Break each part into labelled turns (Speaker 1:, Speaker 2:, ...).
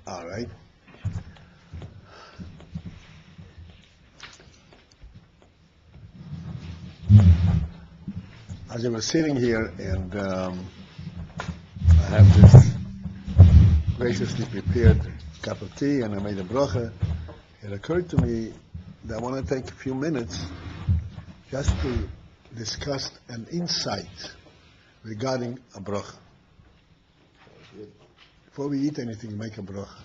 Speaker 1: All right. As I was sitting here and I have this graciously prepared cup of tea and I made a bracha, it occurred to me that I want to take a few minutes just to discuss an insight regarding a bracha. Before we eat anything, make a bracha.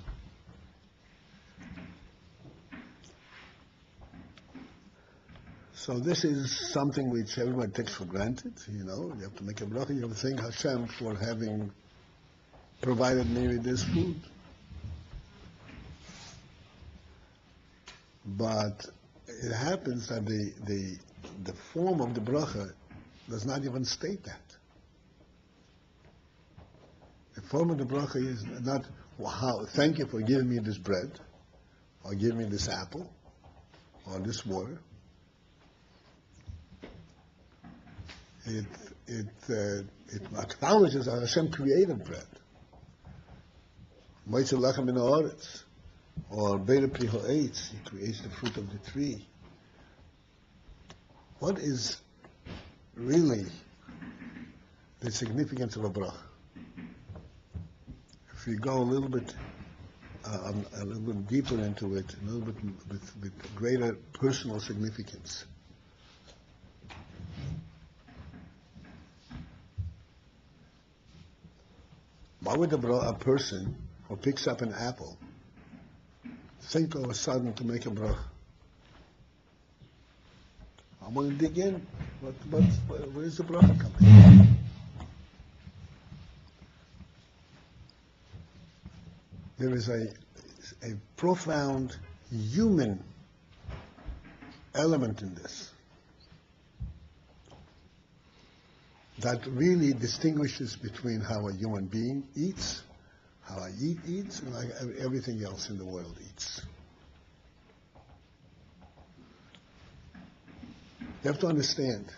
Speaker 1: So this is something which everyone takes for granted, you know. You have to make a bracha, you have to thank Hashem for having provided me with this food. But it happens that the form of the bracha does not even state that. The form of the bracha is not, wow, thank you for giving me this bread, or giving me this apple, or this water. It acknowledges that Hashem created bread. Moitze lachem min haaretz, or Beire pri ha'etz, He creates the fruit of the tree. What is really the significance of a bracha? If we go a little bit deeper into it, a little bit with greater personal significance. Why would a person who picks up an apple think all of a sudden to make a bracha? I want to dig in. Where is the bracha coming? There is a profound human element in this that really distinguishes between how a human being eats, how I eats, and like everything else in the world eats. You have to understand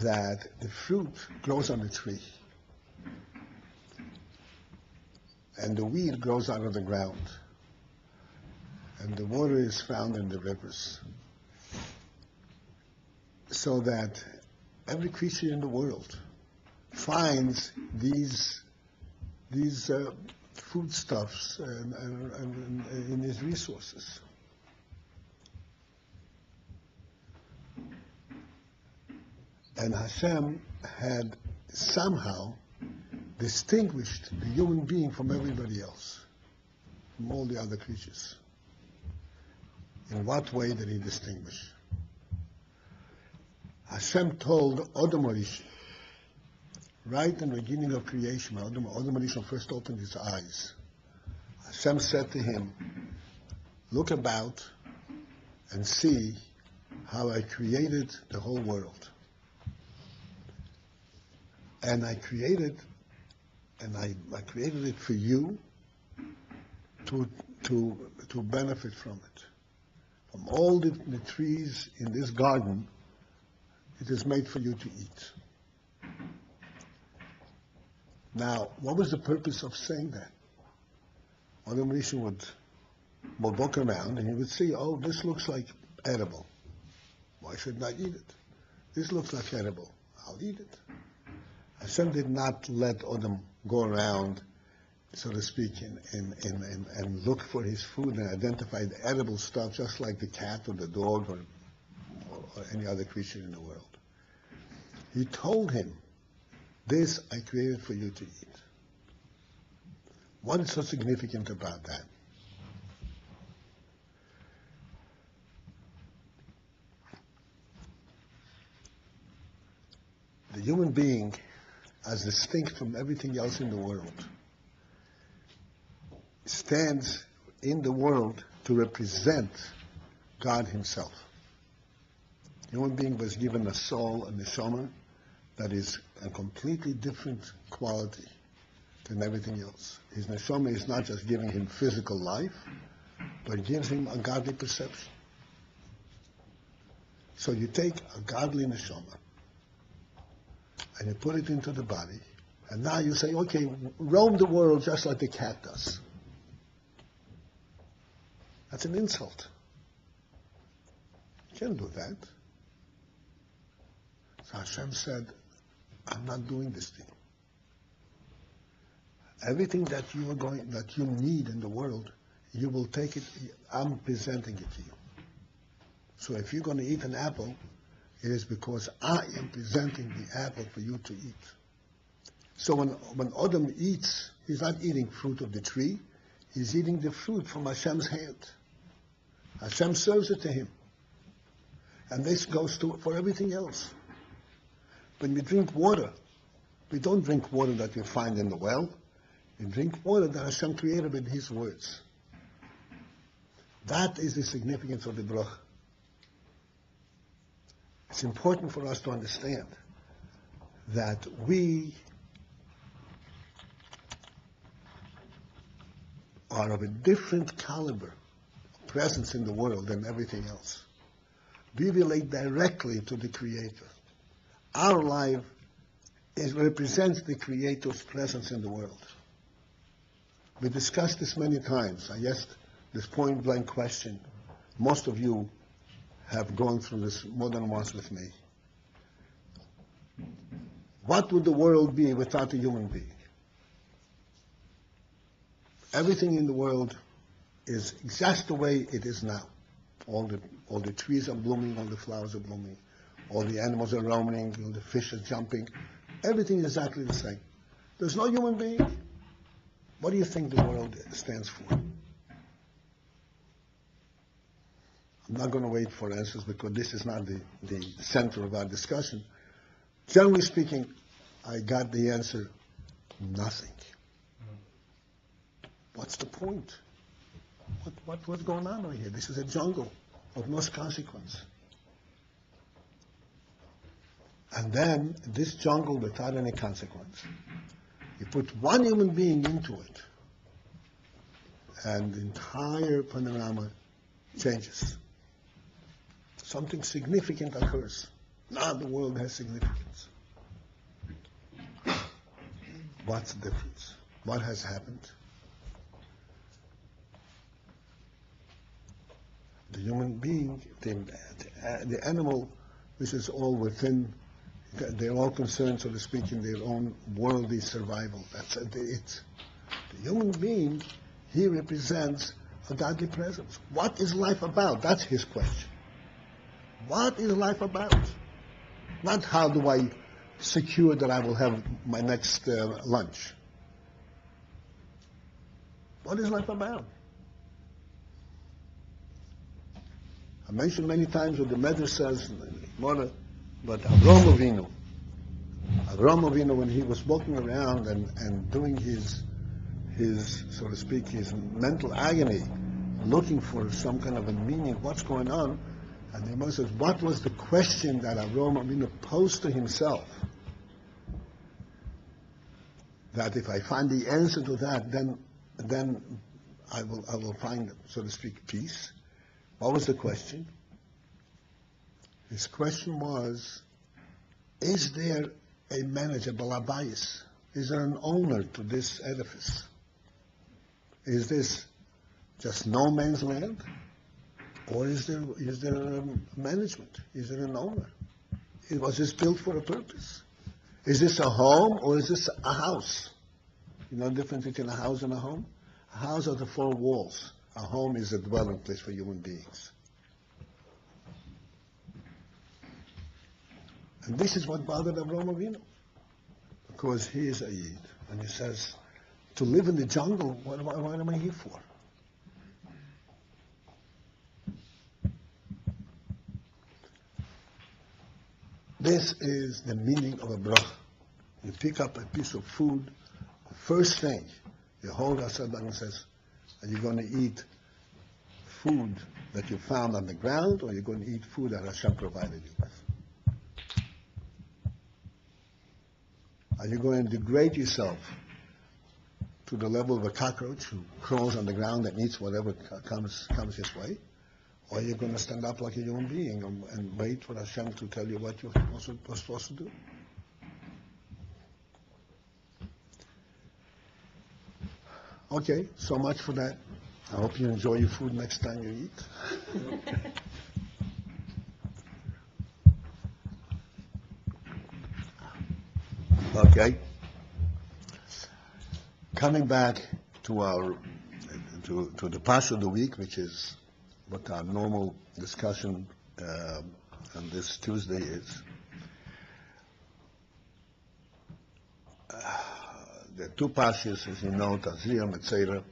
Speaker 1: that the fruit grows on the tree, and the weed grows out of the ground, and the water is found in the rivers, so that every creature in the world finds these foodstuffs and in these resources. And Hashem had somehow distinguished the human being from everybody else, from all the other creatures. In what way did He distinguish? Hashem told Adam Rishon, right in the beginning of creation, Adam Rishon first opened his eyes. Hashem said to him, look about and see how I created the whole world. And I created it for you to benefit from it. From all the trees in this garden, it is made for you to eat. Now, what was the purpose of saying that? Adam Rishon would walk around and he would see, oh, this looks like edible. Why shouldn't I eat it? This looks like edible. I'll eat it. Hashem did not let Adam go around, so to speak, and look for his food and identify the edible stuff, just like the cat or the dog or any other creature in the world. He told him, this I created for you to eat. What is so significant about that? The human being, as distinct from everything else in the world, stands in the world to represent God Himself. The human being was given a soul, a neshama, that is a completely different quality than everything else. His neshama is not just giving him physical life, but gives him a godly perception. So you take a godly neshama and you put it into the body, And now you say, okay, roam the world just like the cat does. That's an insult. You can't do that. So Hashem said, I'm not doing this thing. Everything that you need in the world, you will take it, I'm presenting it to you. So if you're going to eat an apple, it is because I am presenting the apple for you to eat. So when Adam eats, he's not eating fruit of the tree, he's eating the fruit from Hashem's hand. Hashem serves it to him. And this goes for everything else. When we drink water, we don't drink water that we find in the well. We drink water that Hashem created with His words. That is the significance of the bracha. It's important for us to understand that we are of a different caliber of presence in the world than everything else. We relate directly to the Creator. Our life represents the Creator's presence in the world. We discussed this many times. I asked this point-blank question. Most of you have gone through this more than once with me. What would the world be without a human being? Everything in the world is just the way it is now. All the trees are blooming, all the flowers are blooming, all the animals are roaming, all the fish are jumping. Everything is exactly the same. There's no human being. What do you think the world stands for? I'm not going to wait for answers because this is not the center of our discussion. Generally speaking, I got the answer, nothing. What's the point? What's going on over here? This is a jungle of no consequence. And then this jungle without any consequence, you put one human being into it, and the entire panorama changes. Something significant occurs. Now the world has significance. What's the difference? What has happened? The human being, the animal, which is all within, they're all concerned, so to speak, in their own worldly survival. That's it. The human being, he represents a godly presence. What is life about? That's his question. What is life about? Not how do I secure that I will have my next lunch. What is life about? I mentioned many times what the Medrash says, but Avraham Avinu, when he was walking around and doing his, so to speak, his mental agony, looking for some kind of a meaning, what's going on, and the Gemara says, what was the question that Avraham Avinu posed to himself? That if I find the answer to that, then I will find, so to speak, peace. What was the question? His question was, is there a manager, Balabayis? Is there an owner to this edifice? Is this just no man's land? Or is there management? Is there an owner? Was this built for a purpose? Is this a home or is this a house? You know the difference between a house and a home? A house are the four walls. A home is a dwelling place for human beings. And this is what bothered Avraham Avinu. Because he is a Yid. And he says, to live in the jungle, what am I here for? This is the meaning of a bracha. You pick up a piece of food, the first thing, you hold outside and says, are you going to eat food that you found on the ground, or are you going to eat food that Hashem provided you with? Are you going to degrade yourself to the level of a cockroach who crawls on the ground and eats whatever comes his way? Or are you going to stand up like a human being and wait for Hashem to tell you what you're supposed to do? Okay, so much for that. I hope you enjoy your food next time you eat. Okay. Coming back to our to the Parsha of the week, which is what our normal discussion on this Tuesday is. There are two Parshas, as you know, Tazriah, Metzoirah.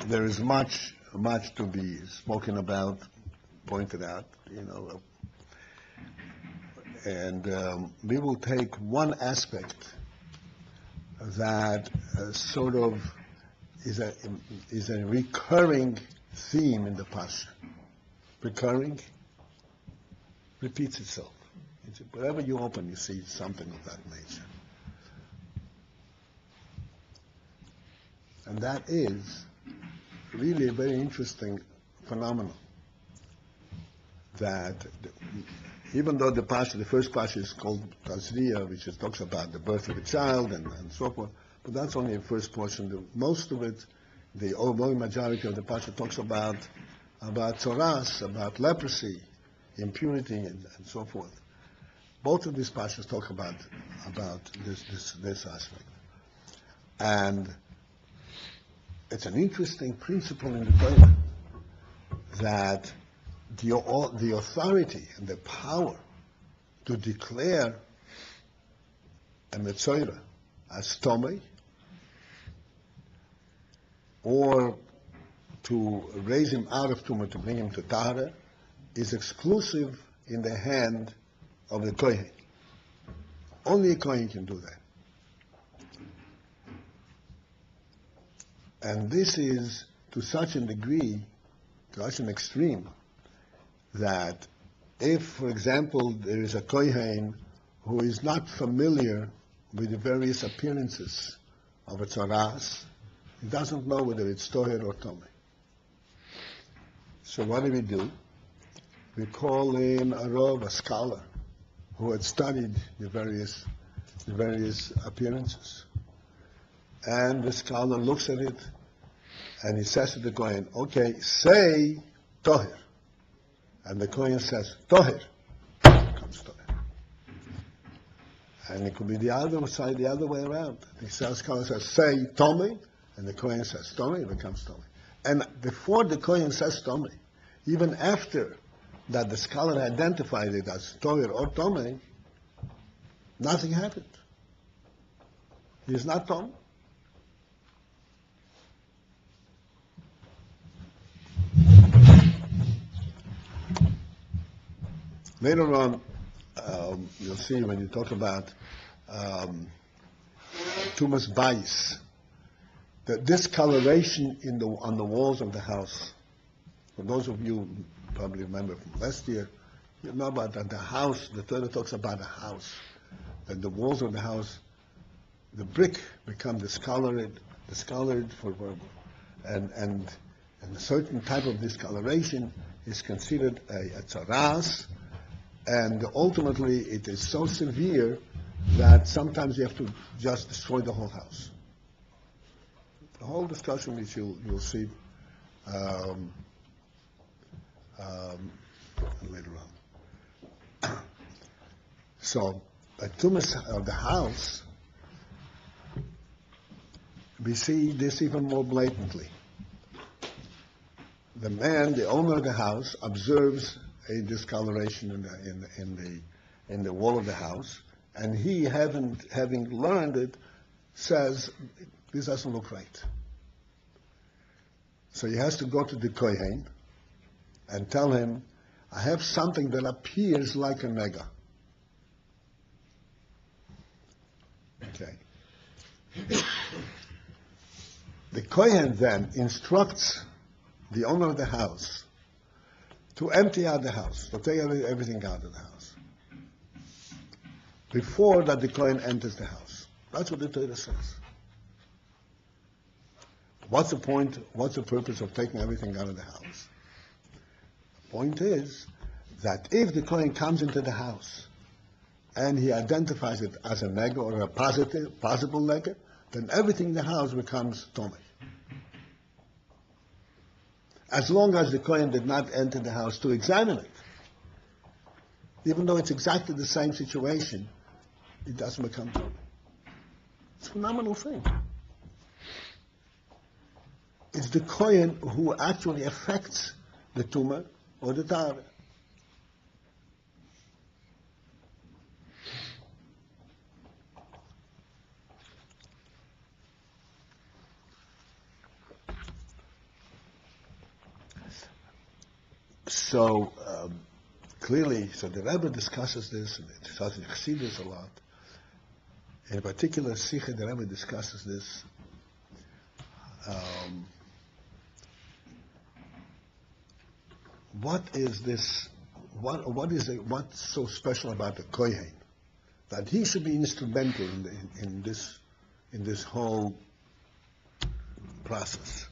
Speaker 1: There is much to be spoken about, pointed out, and we will take one aspect that sort of is a recurring theme in the Parsha. Recurring, repeats itself. Wherever you open, you see something of that nature. And that is really a very interesting phenomenon. That even though the first Parsha is called Tazriah, which talks about the birth of a child and so forth, but that's only the first portion. Most of it, the overwhelming majority of the Parsha talks about tzoras, about leprosy, impurity, and so forth. Both of these Parshas talk about this aspect. And it's an interesting principle in the Torah that the authority and the power to declare a Metzoirah as Tomei or to raise him out of Tumah to bring him to Tahara is exclusive in the hand of the Kohen. Only a Kohen can do that. And this is to such a degree, to such an extreme, that if, for example, there is a Kohen who is not familiar with the various appearances of a tzoras, he doesn't know whether it's Toher or Tomei. So what do? We call in a Rav, a scholar, who had studied the various appearances. And the scholar looks at it, and he says to the Kohen, okay, say Toher. And the Kohen says, Toher. Comes Toher. And it could be the other side, the other way around. The scholar says, say Tomei, and the Kohen says Tomei, it becomes Tomei. And before the Kohen says Tomei, even after that the scholar identified it as Toher or Tomei, nothing happened. He is not Tomei. Later on, you'll see when you talk about Tumas Bayis, the discoloration on the walls of the house. For those of you who probably remember from last year, you know about that the house, the Torah talks about a house, that the walls of the house, the brick become discolored and a certain type of discoloration is considered a tzaras, and ultimately it is so severe that sometimes you have to just destroy the whole house. The whole discussion which you'll see later on. So, at Tumas of the house, we see this even more blatantly. The man, the owner of the house, observes a discoloration in the wall of the house, and he, having learned it, says, this doesn't look right. So he has to go to the Kohen and tell him, I have something that appears like a nega. Okay. The Kohen then instructs the owner of the house to empty out the house, to take everything out of the house, before that the Kohen enters the house. That's what the Torah says. What's the point? What's the purpose of taking everything out of the house? The point is that if the Kohen comes into the house and he identifies it as a nega or a possible nega, then everything in the house becomes tomei. As long as the Kohen did not enter the house to examine it, even though it's exactly the same situation, it doesn't become tomei. It's a phenomenal thing. It's the Kohen who actually affects the tumah or the tahara. So clearly, so the Rebbe discusses this, and it discusses Chassidus a lot. In particular, Sikha, the Rebbe discusses this. What is this? What's so special about the Kohen that he should be instrumental in this whole process?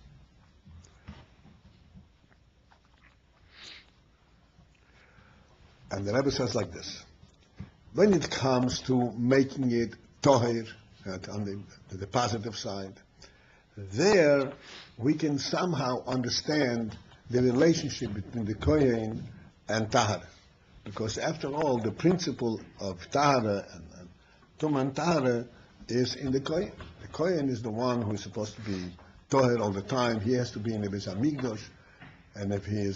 Speaker 1: And the Rebbe says like this: when it comes to making it toher, on the positive side, there we can somehow understand the relationship between the Kohen and Tahara. Because after all, the principle of Tahara and Tumah and Tahara is in the Kohen. The Kohen is the one who is supposed to be Toher all the time. He has to be in the Beis HaMikdash. And if he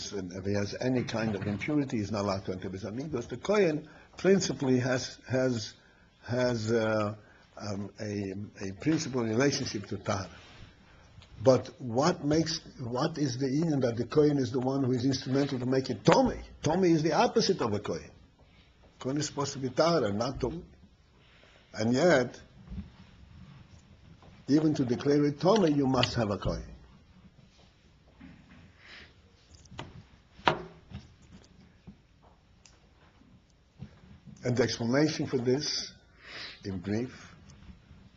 Speaker 1: has any kind of impurity, he's not allowed to enter Beis HaMikdash. The Kohen principally has a principal relationship to Tahara. But what is the union that the Kohen is the one who is instrumental to make it Tomei? Tomei is the opposite of a Kohen. Kohen is supposed to be Tahara, not Tomei. And yet, even to declare it Tomei, you must have a Kohen. And the explanation for this, in brief,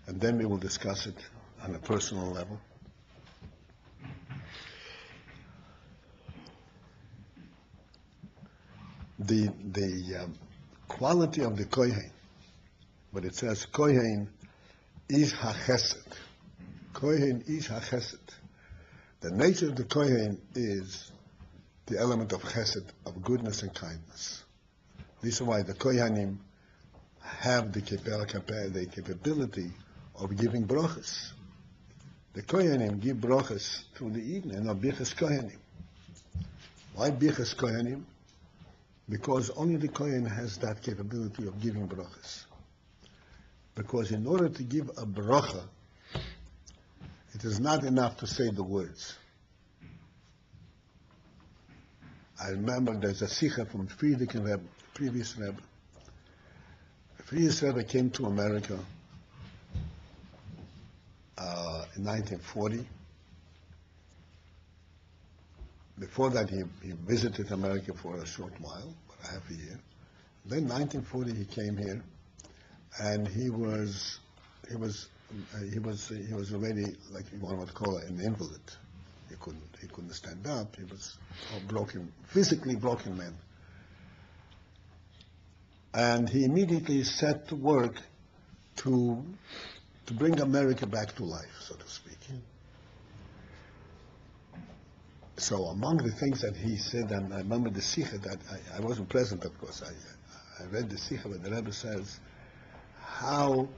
Speaker 1: and then we will discuss it on a personal level. The quality of the Kohen, but it says Kohen is ha-chesed. Kohen is ha-chesed. The nature of the Kohen is the element of chesed, of goodness and kindness. This is why the Kohanim have the capability of giving brachas. The Kohanim give brachas through the evening, and not bichas Kohanim. Why bichas Kohanim? Because only the Kohen has that capability of giving brachas. Because in order to give a bracha, it is not enough to say the words. I remember there's a sikha from Friedrich Rebbe, previous Rebbe. The previous Rebbe came to America in 1940. Before that, he visited America for a short while, about half a year. Then, 1940, he came here, and he was already, like one would call it, an invalid. He couldn't stand up. He was a physically broken man. And he immediately set to work to bring America back to life, so to speak. So among the things that he said, and I remember the sikha that I wasn't present, of course. I read the sikha where the Rebbe says how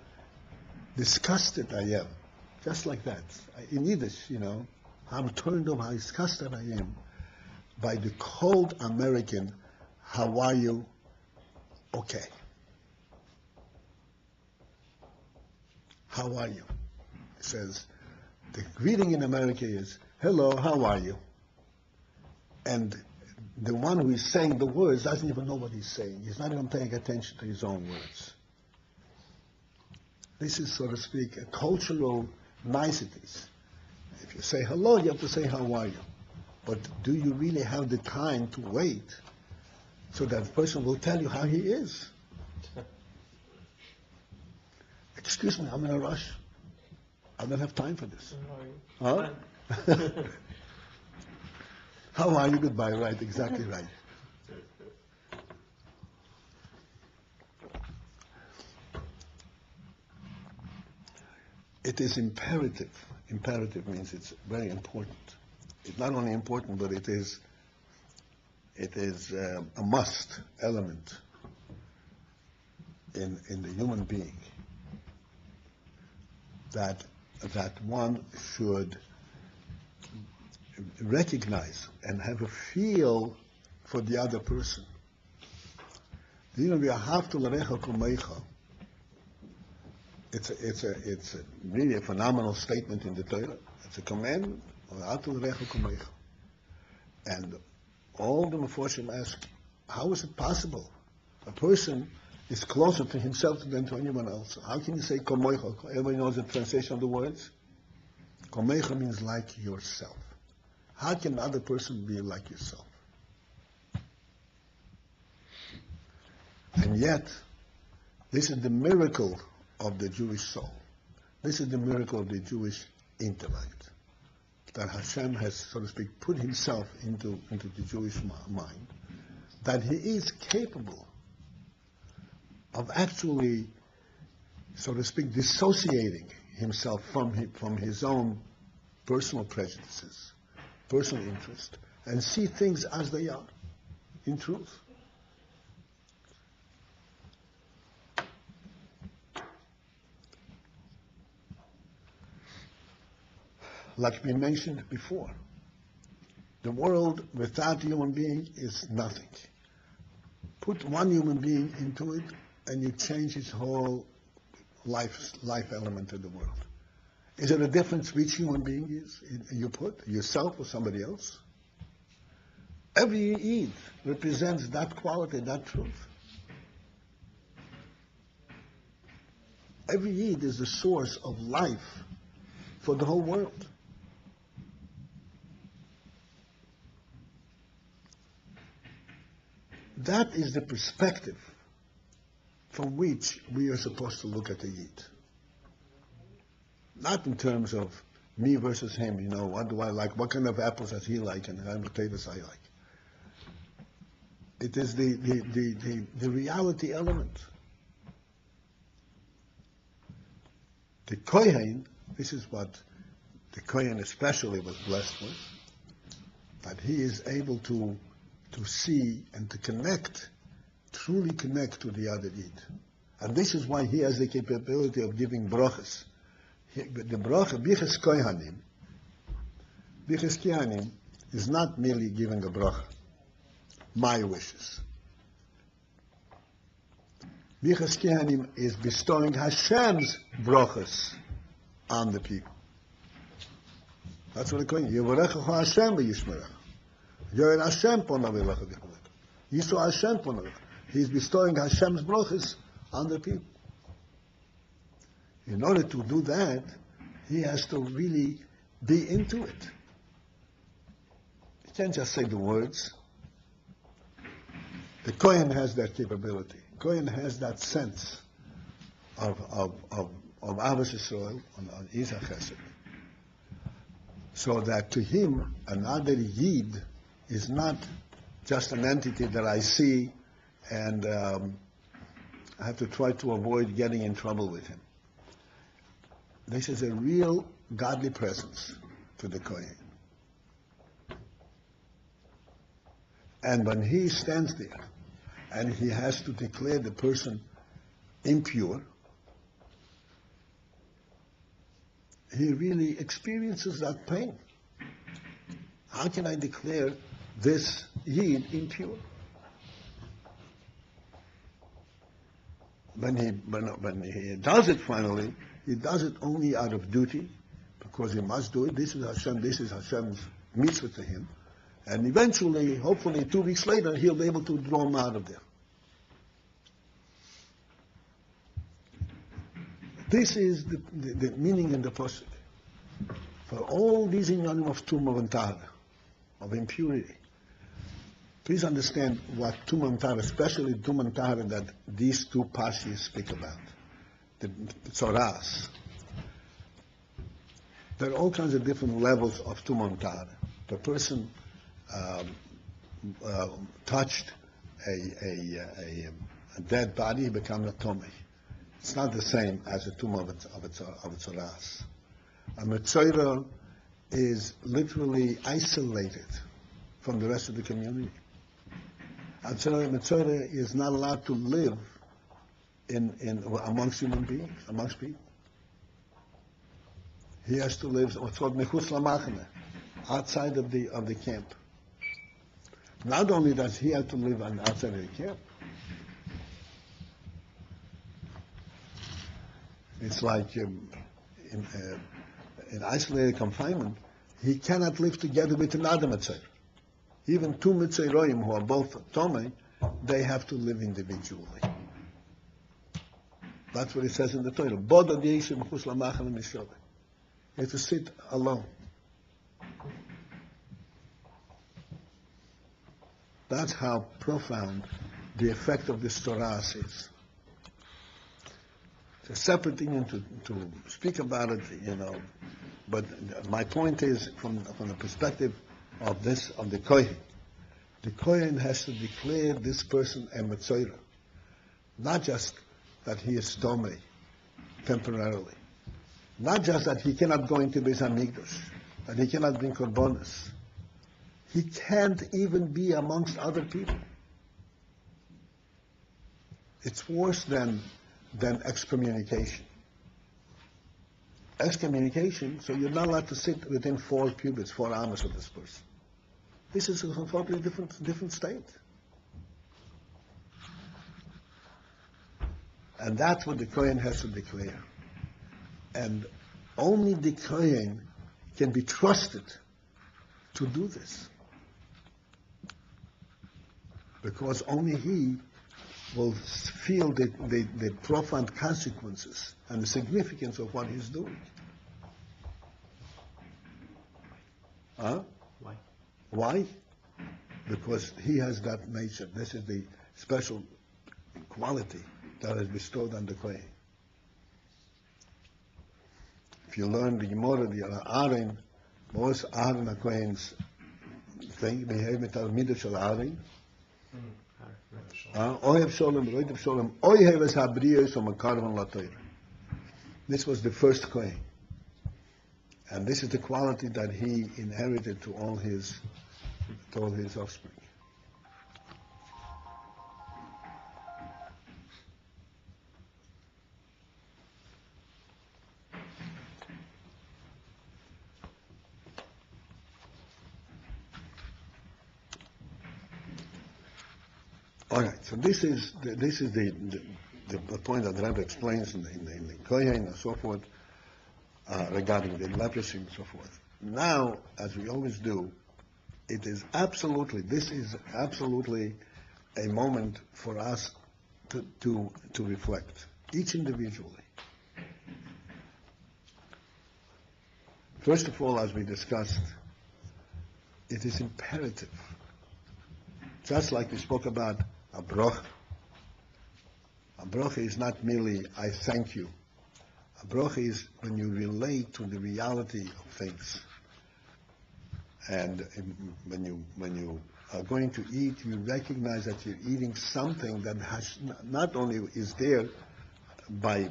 Speaker 1: disgusted I am, just like that. In Yiddish, how turned off, how disgusted I am by the cold American, how are you? Okay. How are you? It says, the greeting in America is, hello, how are you? And the one who is saying the words doesn't even know what he's saying. He's not even paying attention to his own words. This is, so to speak, a cultural niceties. If you say hello, you have to say how are you. But do you really have the time to wait so that the person will tell you how he is? Excuse me, I'm in a rush. I don't have time for this. Huh? How are you? Goodbye. Right, exactly right. is imperative. Imperative means it's very important. It's not only important, but it is a must element in the human being that one should recognize and have a feel for the other person. It's really a phenomenal statement in the Torah. It's a commandment. And all the Meforshim ask, how is it possible? A person is closer to himself than to anyone else. How can you say komoicha? Everybody knows the translation of the words? Komoicha means like yourself. How can another person be like yourself? And yet, this is the miracle of the Jewish soul. This is the miracle of the Jewish intellect. That Hashem has, so to speak, put himself into the Jewish mind. That he is capable of actually, so to speak, dissociating himself from his own personal prejudices, personal interest, and see things as they are, in truth. Like we mentioned before, the world without a human being is nothing. Put one human being into it, and you change his whole life element of the world. Is there a difference which human being you put, yourself or somebody else? Every Eid represents that quality, that truth. Every Eid is the source of life for the whole world. That is the perspective from which we are supposed to look at the Eid. Not in terms of me versus him, what do I like, what kind of apples does he like, and what kind of potatoes I like. It is the reality element. The Kohen, this is what the Kohen especially was blessed with, that he is able to see and to connect, truly connect to the other Eid. And this is why he has the capability of giving brachas. The bracha, bichas kohanim, is not merely giving a bracha, my wishes. Bichas kohanim is bestowing Hashem's brachas on the people. That's what the Kohen, Yevarecha Hashem v'yishmerech. Yoel Hashem ponav elecha v'yicholech. Yisro Hashem ponav. He's bestowing Hashem's brachas on the people. In order to do that, he has to really be into it. He can't just say the words. The Kohen has that capability. Kohen has that sense of Avos Yisrael, on Isaac Chesed. So that to him, another Yid is not just an entity that I see and I have to try to avoid getting in trouble with him. This is a real godly presence to the Kohen. And when he stands there and he has to declare the person impure, he really experiences that pain. How can I declare this Yid impure? When he does it finally, he does it only out of duty, because he must do it. This is Hashem's mitzvah to him. And eventually, hopefully 2 weeks later, he'll be able to draw him out of there. This is the meaning in the pasuk. For all these inyanim of tumah and tahara, of impurity, please understand what tumah and tahara, especially tumah and tahara, that these two parshas speak about. The Metzoirahs. There are all kinds of different levels of tumah and tahara. The person touched a dead body, he becomes a tumah. It's not the same as a tumah of Metzoirahs. A Metzoirah is literally isolated from the rest of the community. A Metzoirah is not allowed to live amongst human beings, amongst people. He has to live what's called mechutz lamachane, outside of the camp. Not only does he have to live outside of the camp, it's like in isolated confinement, he cannot live together with another Metzoirah. Even two Metzoiroim who are both Tomei, they have to live individually. That's what it says in the Torah. You have to sit alone. That's how profound the effect of this Torah is. It's a separate thing to speak about it, but my point is from the perspective of the Kohen. The Kohen has to declare this person a Metzoirah. Not just that he is Tomei, temporarily. Not just that he cannot go into Beis HaMikdash, that he cannot bring korbanos. He can't even be amongst other people. It's worse than excommunication. Excommunication, so you're not allowed to sit within 4 cubits, 4 amas of this person. This is a completely different state. And that's what the Kohen has to declare. And only the Kohen can be trusted to do this. Because only he will feel the profound consequences and the significance of what he's doing. Huh? Why? Because he has that nature. This is the special quality that is bestowed on the Kohen. If you learn the Gemara, the Aaron, most Aaron HaKohen's thing, behave mit Midah shel Aaron. Ohev Sholem, Roidev Sholem, Ohev es Habriyos o Makarvan LaTorah. This was the first Kohen. And this is the quality that he inherited to all his offspring. All right, so this is the point that the Rebbe explains in the Kohen and so forth regarding the leprosy and so forth. Now, as we always do, this is absolutely a moment for us to reflect, each individually. First of all, as we discussed, it is imperative, just like we spoke about a broch. A broch is not merely, I thank you. A broch is when you relate to the reality of things. And when you are going to eat, you recognize that you're eating something that has not only is there by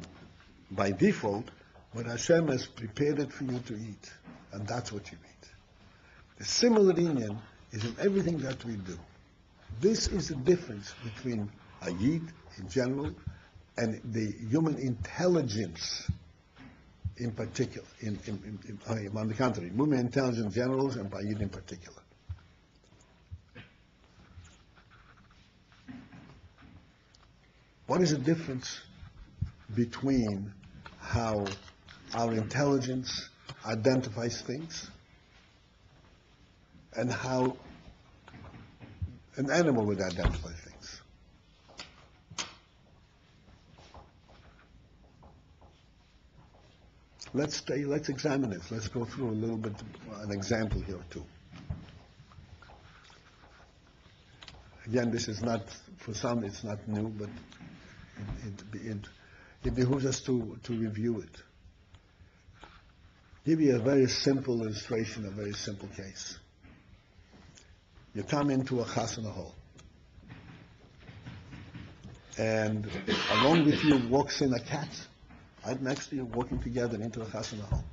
Speaker 1: default, but Hashem has prepared it for you to eat. And that's what you eat. The similar inyan is in everything that we do. This is the difference between a Yid in general and the human intelligence in particular, on the contrary, human intelligence in general and by Yid in particular. What is the difference between how our intelligence identifies things and how an animal would identify things? Let's examine it. Let's go through a little bit, an example here too. Again, this is not, for some it's not new, but it behooves us to review it. Give you a very simple illustration, a very simple case. You come into a chasana hall, and along with you walks in a cat, right next to you, walking together into a chasana hall.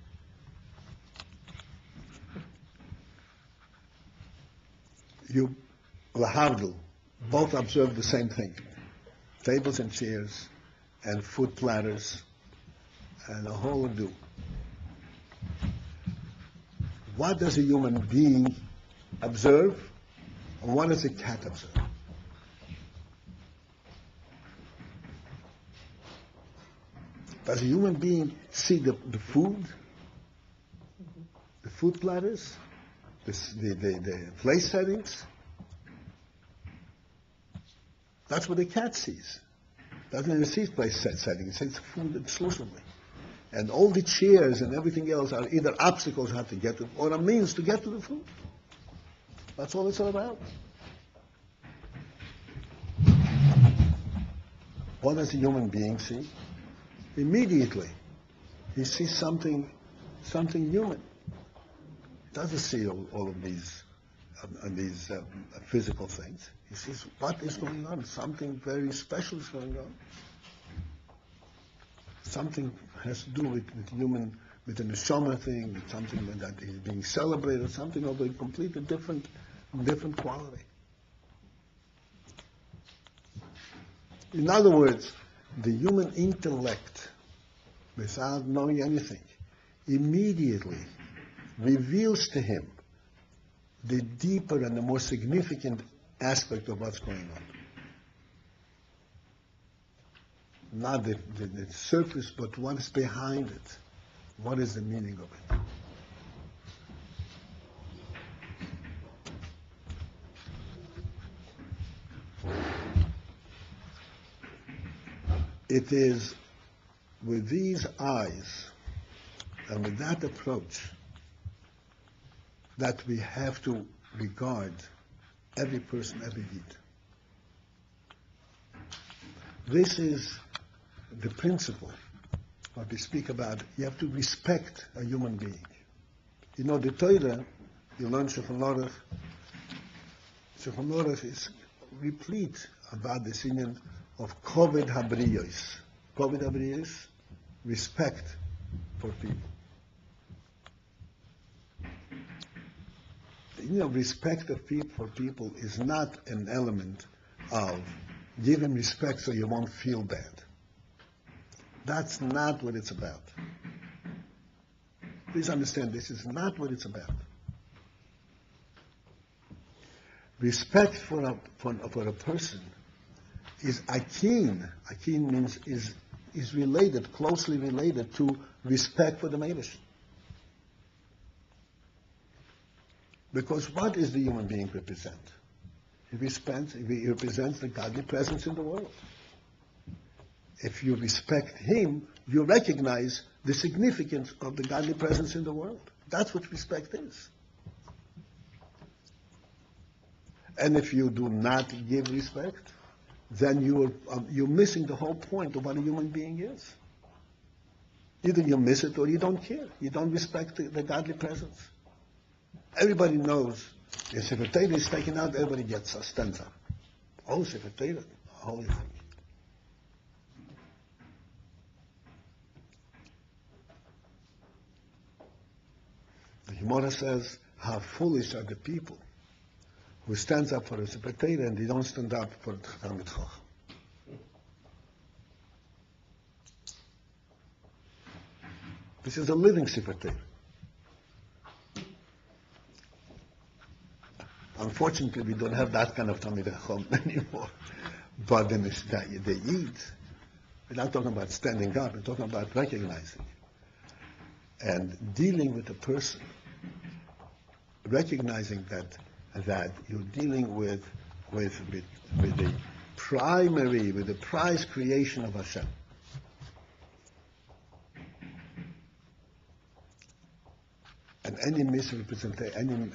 Speaker 1: you, lahavdil, both observe the same thing. Tables and chairs, and food platters, and a whole ado. What does a human being observe, and what does a cat observe? Does a human being see the food platters, the place settings? That's what the cat sees. Doesn't even see place settings. It sees food exclusively. And all the chairs and everything else are either obstacles how to get to, or a means to get to the food. That's all it's all about. What does a human being see? Immediately, he sees something human. He doesn't see all of these physical things. He sees what is going on. Something very special is going on. Something has to do with human, with the neshama thing, with something that is being celebrated, something of a completely different quality. In other words, the human intellect, without knowing anything, immediately reveals to him the deeper and the more significant aspect of what's going on. Not the surface, but what is behind it. What is the meaning of it? It is with these eyes and with that approach that we have to regard every person, every deed. This is the principle what we speak about. You have to respect a human being. You know, the Torah, you learn Shulchan Aruch. Shulchan Aruch is replete about this union of koved habriyos. Koved habriyos, respect for people. Respect of for people is not an element of give him respect so you won't feel bad. That's not what it's about. Please understand, this is not what it's about. Respect for a person is akin. Akin means is related, closely related to respect for the Meiresh. Because what does the human being represent? He represents the godly presence in the world. If you respect him, you recognize the significance of the godly presence in the world. That's what respect is. And if you do not give respect, then you're missing the whole point of what a human being is. Either you miss it or you don't care. You don't respect the godly presence. Everybody knows if Sefer Torah is taken out, everybody stands up. Oh, Sefer Torah, holy thing. The Gemara says, how foolish are the people who stands up for a Sefer Torah and they don't stand up for the Talmid Chacham. This is a living Sefer Torah. Unfortunately, we don't have that kind of Talmid Chacham anymore. But then they eat. We're not talking about standing up. We're talking about recognizing and dealing with a person, recognizing that you're dealing with the prize creation of Hashem. And any misrepresentation, any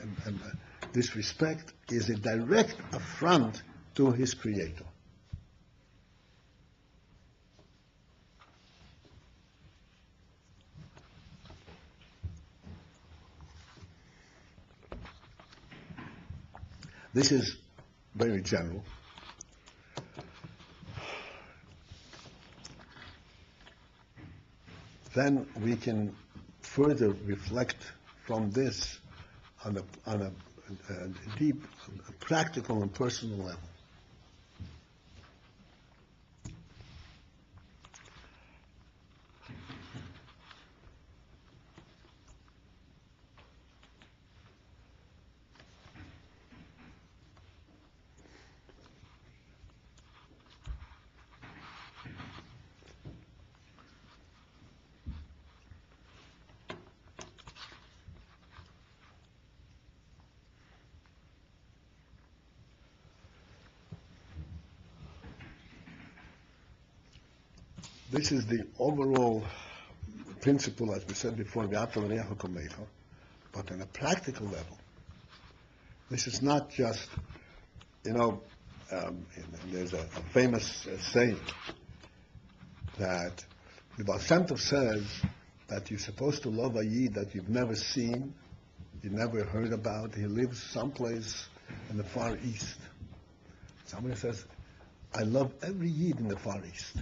Speaker 1: disrespect is a direct affront to his Creator. This is very general. Then we can further reflect from this on a deep, practical and personal level. This is the overall principle, as we said before, but on a practical level, this is not just, there's a famous saying that the Baal Shem Tov says that you're supposed to love a Yid that you've never seen, you've never heard about. He lives someplace in the Far East. Somebody says, I love every Yid in the Far East.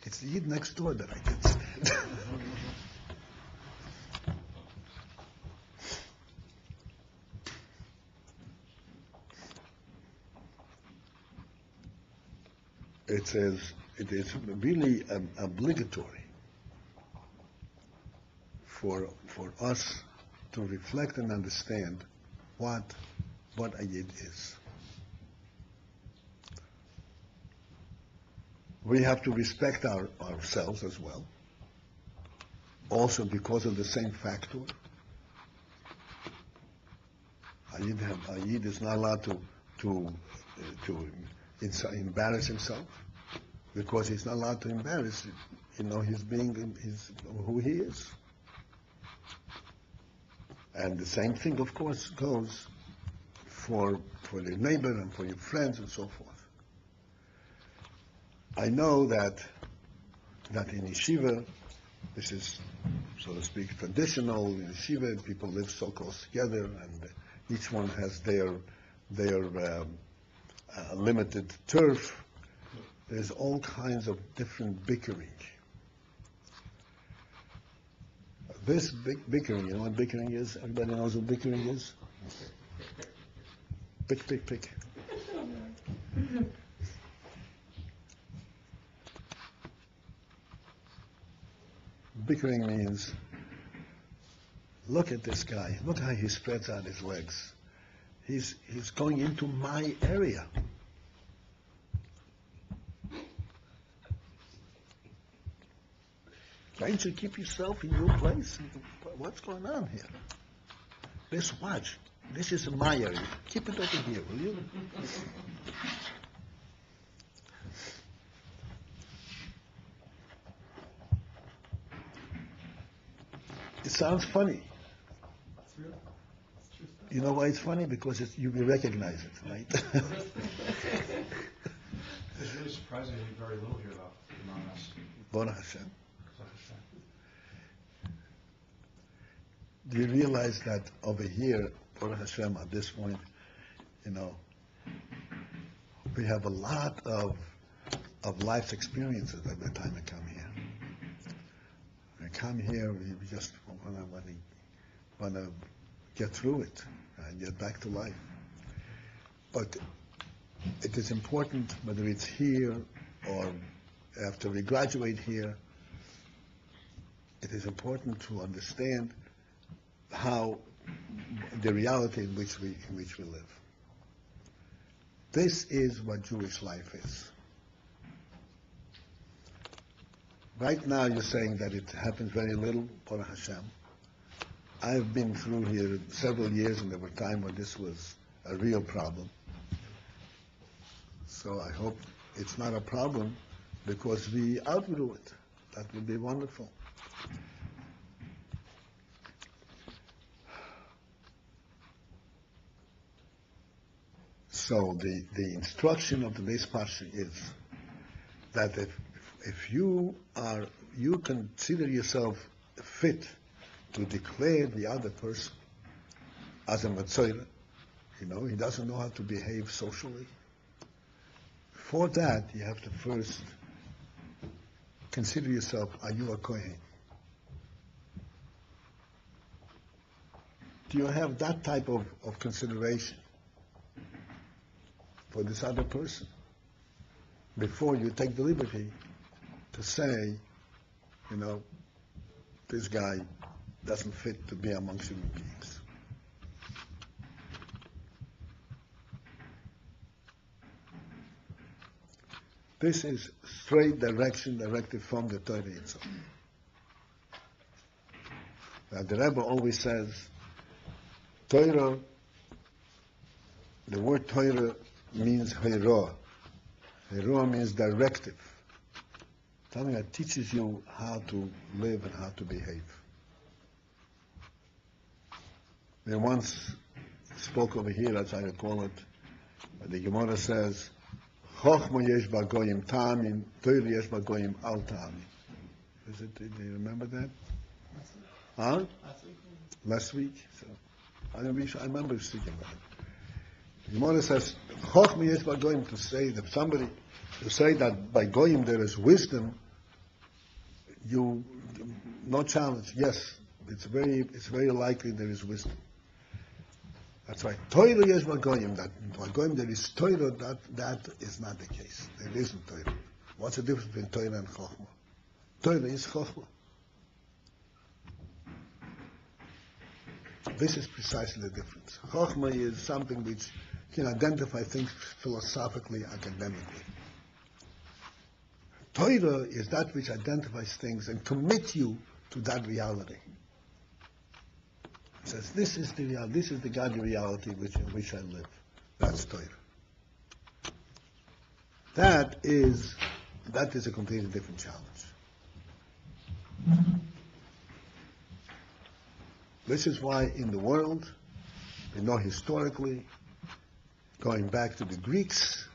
Speaker 1: It's the Yid next door that I can stand. It says it is really obligatory for us to reflect and understand what a Yid is. We have to respect ourselves as well, also because of the same factor. A Yid is not allowed to embarrass himself, because he's not allowed to embarrass, his being, who he is. And the same thing, of course, goes for your neighbor and for your friends and so forth. I know that in yeshiva, this is, so to speak, traditional. In yeshiva, people live so close together, and each one has their limited turf. There's all kinds of different bickering. This bickering, you know what bickering is? Everybody knows what bickering is? Pick. Bickering means, look at this guy. Look how he spreads out his legs. He's going into my area. Can't you keep yourself in your place? What's going on here? This watch. This is my area. Keep it over here, will you? It sounds funny. You know why it's funny? Because you recognize it, right?
Speaker 2: It's really surprisingly very little here, though, among us.
Speaker 1: Baruch Hashem. Do you realize that over here, Baruch Hashem, at this point, we have a lot of life's experiences every time I come here. I come here, we just want to get through it and get back to life. But it is important, whether it's here or after we graduate here, it is important to understand how the reality in which we live. This is what Jewish life is. Right now you're saying that it happens very little, Baruch Hashem. I've been through here several years, and there were times when this was a real problem. So I hope it's not a problem because we outgrew it. That would be wonderful. So the instruction of the base parsha is that if you consider yourself fit to declare the other person as a Metzoirah, he doesn't know how to behave socially. For that, you have to first consider yourself, are you a Kohen? do you have that type of consideration for this other person before you take the liberty to say, this guy doesn't fit to be amongst human beings? This is straight directed from the Torah itself. The Rebbe always says, Torah, the word Torah means Hera. Hera means directive. Something that teaches you how to live and how to behave. We once spoke over here, as I recall it, the Gemara says, Chochma yesh bagoyim ta'amin, Torah yesh bagoyim al ta'amin. Do you remember that? Huh? Last week. So I remember speaking about it. The Gemara says, Chochma yesh bagoyim, to say that by goyim there is wisdom, no challenge. Yes, it's very likely there is wisdom. That's right. Torah yesh bagoyim, that by goyim there is Torah, that is not the case. There isn't Torah. What's the difference between Torah and Chochma? Torah is Chochma. This is precisely the difference. Chochma is something which can identify things philosophically, academically. Torah is that which identifies things and commits you to that reality. It says, this is the godly reality in which I live. That's Torah. That is a completely different challenge. This is why in the world, we know historically, going back to the Greeks,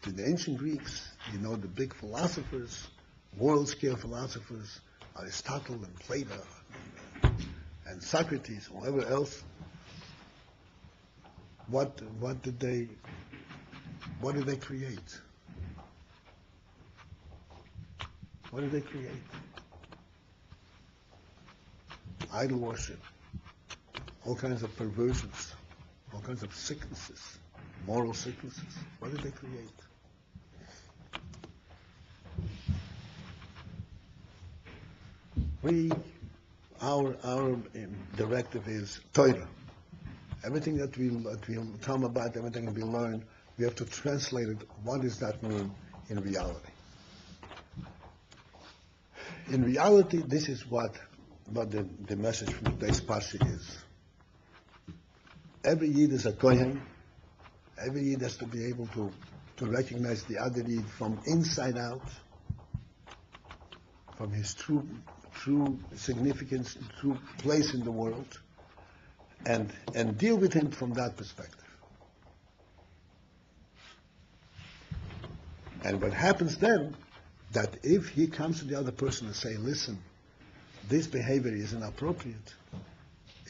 Speaker 1: to the ancient Greeks, the big philosophers, world-scale philosophers, Aristotle and Plato and Socrates, whoever else. What did they create? What did they create? Idol worship, all kinds of perversions, all kinds of sicknesses, moral sicknesses. What did they create? Our directive is Torah. Everything that we come about, everything that we learn, we have to translate it. What does that mean in reality? In reality, this is what the message from today's Parsha is. Every Yid is a Kohen. Every Yid has to be able to recognize the other Yid from inside out, from his true significance, true place in the world, and deal with him from that perspective. And what happens then, that if he comes to the other person and say, listen, this behavior is inappropriate,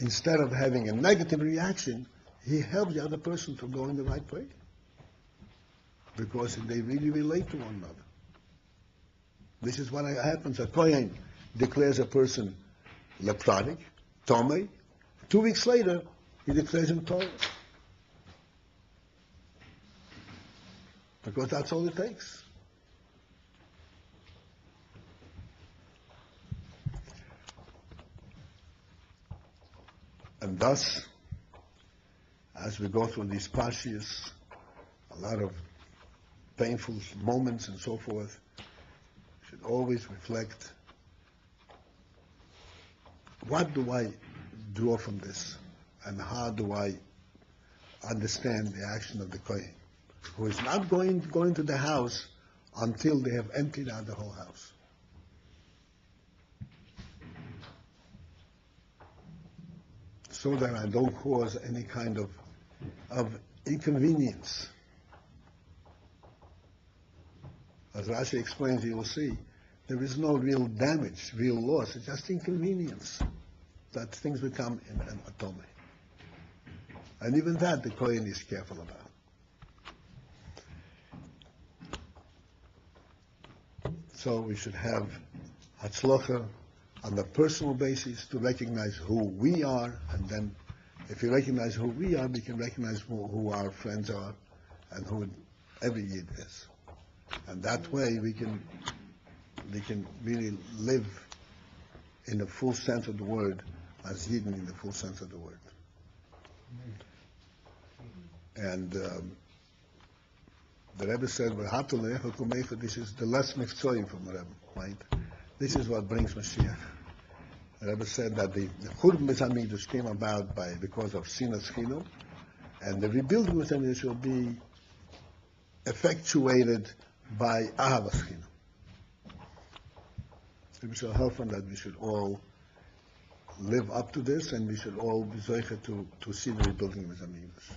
Speaker 1: instead of having a negative reaction, he helps the other person to go in the right way. Because they really relate to one another. This is what happens. A Kohen declares a person leprotic, Tomei. 2 weeks later, he declares him Torah. Because that's all it takes. And thus, as we go through these parshas, a lot of painful moments and so forth, we should always reflect, what do I draw from this? And how do I understand the action of the Kohen, who is not going to the house until they have emptied out the whole house? So that I don't cause any kind of inconvenience. As Rashi explains, you will see, there is no real damage, real loss. It's just inconvenience that things become an atome. And even that the Kohen is careful about. So we should have Hatzlocha on the personal basis to recognize who we are, and then If we recognize who we are, we can recognize who our friends are and who every Yid is. And that way we can really live in the full sense of the word as Yidden in the full sense of the word. And the Rebbe said, this is the less Metzoirah from the Rebbe, right? This is what brings Mashiach. The Rebbe said that the Churban Beis Hamikdash came about because of Sinas Chinam, and the rebuilding of Beis Hamikdash will be effectuated by Ahavas Chinam. We shall help from that. We should all live up to this, and we should all be zeicher to see the rebuilding of Beis Hamikdash.